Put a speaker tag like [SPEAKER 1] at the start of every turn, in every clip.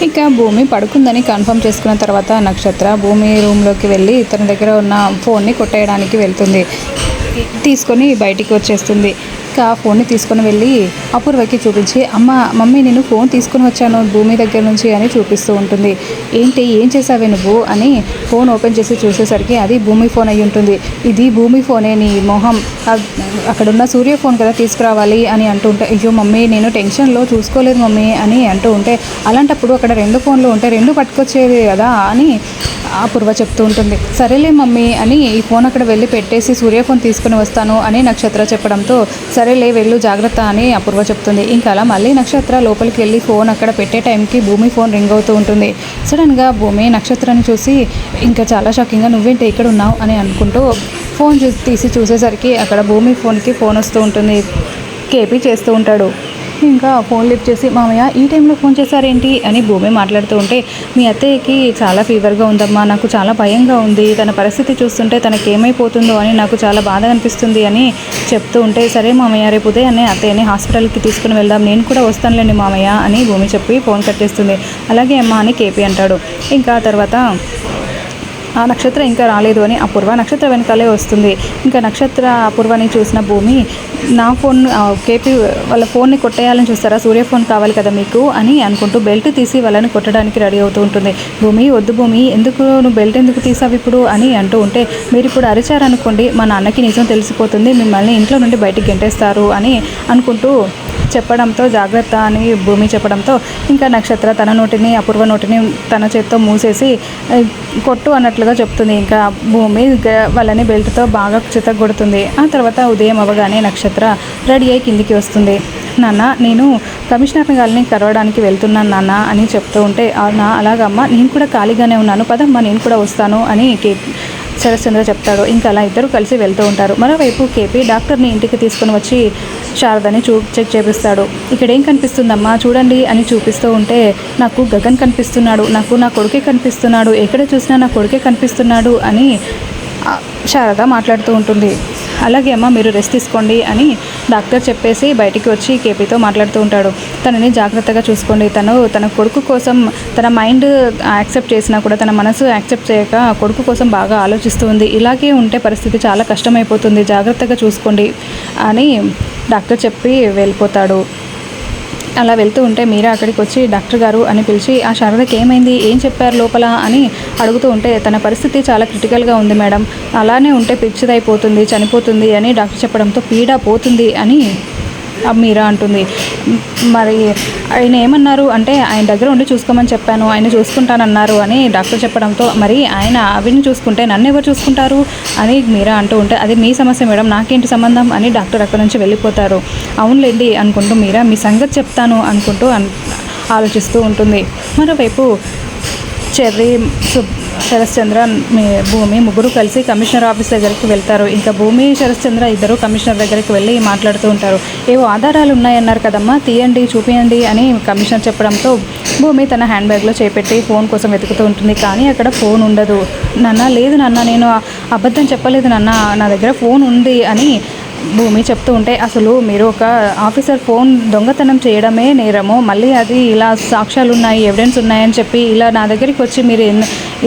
[SPEAKER 1] ఇక భూమి పడుకుందని కన్ఫర్మ్ చేసుకున్న తర్వాత నక్షత్ర భూమి రూమ్లోకి వెళ్ళి తన దగ్గర ఉన్న ఫోన్ని కొట్టేయడానికి వెళ్తుంది. తీసుకొని బయటికి వచ్చేస్తుంది. ఇక ఫోన్ని తీసుకొని వెళ్ళి అపూర్వకి చూపించి, మమ్మీ నేను ఫోన్ తీసుకొని వచ్చాను భూమి దగ్గర నుంచి అని చూపిస్తూ ఉంటుంది. ఏంటి ఏం చేసావే నువ్వు అని ఫోన్ ఓపెన్ చేసి చూసేసరికి అది భూమి ఫోన్ అయి ఉంటుంది. ఇది భూమి ఫోనే, నీ మొహం అక్కడున్న సూర్య ఫోన్ కదా తీసుకురావాలి అని అంటూ ఉంటే, అయ్యో మమ్మీ నేను టెన్షన్లో చూసుకోలేదు మమ్మీ అని అంటూ ఉంటే, అలాంటప్పుడు అక్కడ 2 ఫోన్లు ఉంటే 2 పట్టుకొచ్చేది కదా అని అపూర్వ చెప్తూ ఉంటుంది. సరేలే మమ్మీ అని ఈ ఫోన్ అక్కడ వెళ్ళి పెట్టేసి సూర్య ఫోన్ తీసుకుని వస్తాను అని నక్షత్ర చెప్పడంతో, సరేలే వెళ్ళు జాగ్రత్త అని అపూర్వ చెప్తుంది. ఇంకా అలా మళ్ళీ నక్షత్ర లోపలికి వెళ్ళి ఫోన్ అక్కడ పెట్టే టైంకి భూమి ఫోన్ రింగ్ అవుతూ ఉంటుంది. సడన్గా భూమి నక్షత్రాన్ని చూసి ఇంకా చాలా షాకింగ్గా, నువ్వేంటి ఇక్కడ ఉన్నావు అని అనుకుంటూ ఫోన్ తీసి చూసేసరికి అక్కడ భూమి ఫోన్కి ఫోన్ వస్తూ ఉంటుంది. కేపీ చేస్తూ ఉంటాడు. ఇంకా ఫోన్ లిఫ్ట్ చేసి, మామయ్య ఈ టైంలో ఫోన్ చేశారేంటి అని భూమి మాట్లాడుతూ ఉంటే, మీ అత్తయ్యకి చాలా ఫీవర్గా ఉందమ్మా, నాకు చాలా భయంగా ఉంది, తన పరిస్థితి చూస్తుంటే తనకి ఏమైపోతుందో అని నాకు చాలా బాధ అనిపిస్తుంది అని చెప్తూ ఉంటే, సరే మామయ్య రేపు ఉదయాన్నే అత్తయ్యని హాస్పిటల్కి తీసుకుని వెళ్దాం, నేను కూడా వస్తానులేండి మామయ్య అని భూమి చెప్పి ఫోన్ కట్టేస్తుంది. అలాగే అమ్మా అని కేపీ అంటాడు. ఇంకా తర్వాత ఆ నక్షత్ర ఇంకా రాలేదు అని అపూర్వ నక్షత్ర వెనకాలే వస్తుంది. ఇంకా నక్షత్ర అపూర్వని చూసిన భూమి, నా ఫోన్ కేపీ వాళ్ళ ఫోన్ని కొట్టేయాలని చూస్తారా, సూర్య ఫోన్ కావాలి కదా మీకు అని అనుకుంటూ బెల్ట్ తీసి వాళ్ళని కొట్టడానికి రెడీ అవుతూ ఉంటుంది. భూమి వద్దు భూమి, ఎందుకు నువ్వు బెల్ట్ ఎందుకు తీసావు ఇప్పుడు అని అంటూ ఉంటే, మీరు ఇప్పుడు అరిచారనుకోండి మా నాన్నకి నిజం తెలిసిపోతుంది, మిమ్మల్ని ఇంట్లో నుండి బయటికి గెంటేస్తారు అని అనుకుంటూ చెప్పడంతో, జాగ్రత్త అని భూమి చెప్పడంతో ఇంకా నక్షత్ర తన నోటిని అపూర్వ నోటిని తన చేత్తో మూసేసి కొట్టు అన్నట్లుగా చెప్తుంది. ఇంకా భూమి వాళ్ళని బెల్ట్తో బాగా చితగొడుతుంది. ఆ తర్వాత ఉదయం అవ్వగానే నక్షత్ర రెడీ అయ్యి కిందికి వస్తుంది. నాన్న నేను కమిషనర్ గారిని కలవడానికి వెళ్తున్నాను నాన్న అని చెప్తూ ఉంటే, అలాగమ్మా నేను కూడా ఖాళీగానే ఉన్నాను, పదమ్మా నేను కూడా వస్తాను అని శరశ్చంద్ర చెప్తాడు. ఇంకా అలా ఇద్దరు కలిసి వెళ్తూ ఉంటారు. మరోవైపు కేపీ డాక్టర్ని ఇంటికి తీసుకుని వచ్చి శారదని చెక్ చేపిస్తాడు. ఇక్కడ ఏం కనిపిస్తుందమ్మా చూడండి అని చూపిస్తూ ఉంటే, నాకు గగన్ కనిపిస్తున్నాడు, నాకు నా కొడుకే కనిపిస్తున్నాడు, ఎక్కడ చూసినా నా కొడుకే కనిపిస్తున్నాడు అని శారద మాట్లాడుతూ ఉంటుంది. అలాగే అమ్మ మీరు రెస్ట్ తీసుకోండి అని డాక్టర్ చెప్పేసి బయటికి వచ్చి కేపీతో మాట్లాడుతూ ఉంటాడు. తనని జాగ్రత్తగా చూసుకోండి, తన కొడుకు కోసం తన మైండ్ యాక్సెప్ట్ చేసినా కూడా తన మనసు యాక్సెప్ట్ చేయక కొడుకు కోసం బాగా ఆలోచిస్తూ ఉంది, ఇలాగే ఉంటే పరిస్థితి చాలా కష్టమైపోతుంది, జాగ్రత్తగా చూసుకోండి అని డాక్టర్ చెప్పి వెళ్ళిపోతాడు. అలా వెళ్తూ ఉంటే మీరా అక్కడికి వచ్చి డాక్టర్ గారు అని పిలిచి, ఆ శారదకి ఏమైంది, ఏం చెప్పారు లోపల అని అడుగుతూ ఉంటే, తన పరిస్థితి చాలా క్రిటికల్గా ఉంది మేడం, అలానే ఉంటే పిచ్చిదైపోతుంది, చనిపోతుంది అని డాక్టర్ చెప్పడంతో పీడ పోతుంది అని మీరా అంటుంది. మరి ఆయన ఏమన్నారు అంటే, ఆయన దగ్గర ఉండి చూసుకోమని చెప్పాను, ఆయన చూసుకుంటానన్నారు అని డాక్టర్ చెప్పడంతో, మరి ఆయన అవిని చూసుకుంటే నన్ను ఎవరు చూసుకుంటారు అని మీరా అంటూ ఉంటే, అది మీ సమస్య మేడం, నాకేంటి సంబంధం అని డాక్టర్ అక్కడి నుంచి వెళ్ళిపోతారు. అవునులేండి అనుకుంటూ మీరా మీ సంగతి చెప్తాను అనుకుంటూ ఆలోచిస్తూ ఉంటుంది. మరోవైపు చెర్రీ శరశ్చంద్ర భూమి ముగ్గురు కలిసి కమిషనర్ ఆఫీస్ దగ్గరికి వెళ్తారు. ఇంకా భూమి శరశ్చంద్ర ఇద్దరు కమిషనర్ దగ్గరికి వెళ్ళి మాట్లాడుతూ ఉంటారు. ఏవో ఆధారాలు ఉన్నాయన్నారు కదమ్మా, తీయండి చూపించండి అని కమిషనర్ చెప్పడంతో భూమి తన హ్యాండ్ బ్యాగ్లో చేపెట్టి ఫోన్ కోసం వెతుకుతూ ఉంటుంది. కానీ అక్కడ ఫోన్ ఉండదు. నాన్న లేదు నాన్న, నేను అబద్ధం చెప్పలేదు నాన్న, నా దగ్గర ఫోన్ ఉంది అని భూమి చెప్తూ ఉంటే, అసలు మీరు ఒక ఆఫీసర్ ఫోన్ దొంగతనం చేయడమే నేరము, మళ్ళీ అది ఇలా సాక్ష్యాలు ఉన్నాయి, ఎవిడెన్స్ ఉన్నాయని చెప్పి ఇలా నా దగ్గరికి వచ్చి మీరు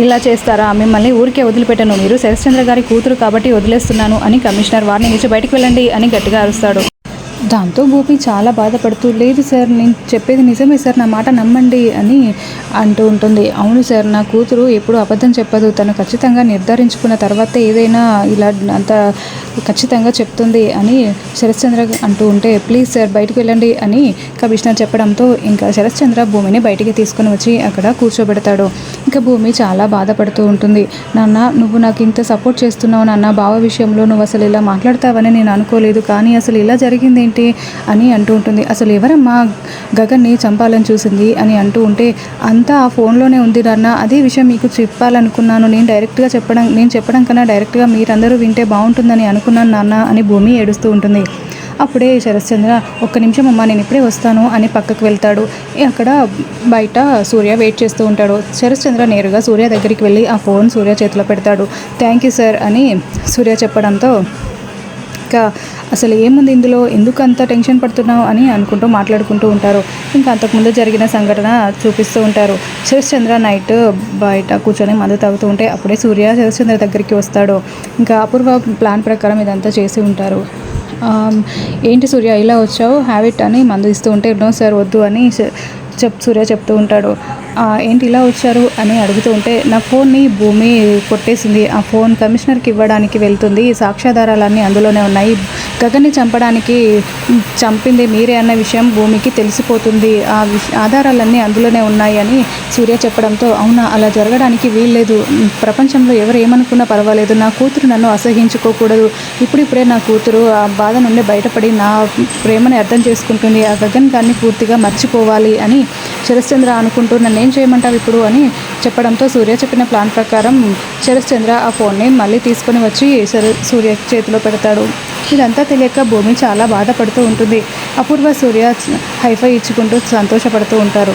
[SPEAKER 1] ఇలా చేస్తారా, మిమ్మల్ని ఊరికే వదిలిపెట్టను, మీరు శరశ్చంద్ర గారి కూతురు కాబట్టి వదిలేస్తున్నాను అని కమిషనర్ వారిని ఇచ్చి బయటకు వెళ్ళండి అని గట్టిగా అరుస్తాడు. దాంతో భూమి చాలా బాధపడుతూ, లేదు సార్ నేను చెప్పేది నిజమే సార్, నా మాట నమ్మండి అని అంటూ ఉంటుంది. అవును సార్, నా కూతురు ఎప్పుడు అబద్ధం చెప్పదు, తను ఖచ్చితంగా నిర్ధారించుకున్న తర్వాత ఏదైనా ఇలా అంత ఖచ్చితంగా చెప్తుంది అని శరశ్చంద్ర అంటూ ఉంటే, ప్లీజ్ సార్ బయటకు వెళ్ళండి అని కమిషనర్ చెప్పడంతో ఇంకా శరశ్చంద్ర భూమిని బయటికి తీసుకుని వచ్చి అక్కడ కూర్చోబెడతాడు. ఇంకా భూమి చాలా బాధపడుతూ ఉంటుంది. నాన్న నువ్వు నాకు ఇంత సపోర్ట్ చేస్తున్నావు నాన్న, బావ విషయంలో నువ్వు అసలు ఇలా మాట్లాడతావని నేను అనుకోలేదు, కానీ అసలు ఇలా జరిగింది ఏంటి అని అంటూ ఉంటుంది. అసలు ఎవరమ్మా గగన్ని చంపాలని చూసింది అని అంటూ ఉంటే, అంతా ఆ ఫోన్లోనే ఉంది నాన్న, అదే విషయం మీకు చెప్పాలనుకున్నాను, నేను చెప్పడం కన్నా డైరెక్ట్గా మీరందరూ వింటే బాగుంటుందని అనుకున్నాను నాన్న అని భూమి ఏడుస్తూ ఉంటుంది. అప్పుడే శరశ్చంద్ర, ఒక్క నిమిషం అమ్మా నేను ఇప్పుడే వస్తాను అని పక్కకు వెళ్తాడు. అక్కడ బయట సూర్య వెయిట్ చేస్తూ ఉంటాడు. శరశ్చంద్ర నేరుగా సూర్య దగ్గరికి వెళ్ళి ఆ ఫోన్ సూర్య చేతిలో పెడతాడు. థ్యాంక్ యూ సార్ అని సూర్య చెప్పడంతో ఇంకా అసలు ఏముంది ఇందులో, ఎందుకు అంత టెన్షన్ పడుతున్నావు అని అనుకుంటూ మాట్లాడుకుంటూ ఉంటారు. ఇంకా అంతకుముందు జరిగిన సంఘటన చూపిస్తూ ఉంటారు. శరశ్చంద్ర నైట్ బయట కూర్చొని మందు తాగుతూ ఉంటే అప్పుడే సూర్య శరశ్చంద్ర దగ్గరికి వస్తాడు. ఇంకా అపూర్వ ప్లాన్ ప్రకారం ఇదంతా చేసి ఉంటారు. ఏంటి సూర్య ఇలా వచ్చావు, హ్యాబిట్ అని మందు ఇస్తూ ఉంటే నో సార్ వద్దు అని సూర్య చెప్తూ ఉంటాడు. ఏంటి ఇలా వచ్చారు అని అడుగుతూ ఉంటే నా ఫోన్ని భూమి కొట్టేసింది, ఆ ఫోన్ కమిషనర్కి ఇవ్వడానికి వెళ్తుంది, సాక్ష్యాధారాలన్నీ అందులోనే ఉన్నాయి, గగన్ని చంపడానికి చంపింది మీరే అన్న విషయం భూమికి తెలిసిపోతుంది, ఆ ఆధారాలన్నీ అందులోనే ఉన్నాయి అని సూర్య చెప్పడంతో అవునా, అలా జరగడానికి వీల్లేదు, ప్రపంచంలో ఎవరు ఏమనుకున్నా పర్వాలేదు, నా కూతురు నన్ను అసహించుకోకూడదు, ఇప్పుడిప్పుడే నా కూతురు ఆ బాధ నుండి బయటపడి నా ప్రేమని అర్థం చేసుకుంటుంది, ఆ గగన్ గారిని పూర్తిగా మర్చిపోవాలి అని శరశ్చంద్ర అనుకుంటూ నన్ను ఏం చేయమంటావు ఇప్పుడు అని చెప్పడంతో సూర్య చెప్పిన ప్లాన్ ప్రకారం శరశ్చంద్ర ఆ ఫోన్ని మళ్ళీ తీసుకొని వచ్చి సూర్య చేతిలో పెడతాడు. ఇదంతా తెలియక భూమి చాలా బాధపడుతూ ఉంటుంది. అపూర్వ సూర్య హైఫై ఇచ్చుకుంటూ సంతోషపడుతూ ఉంటారు.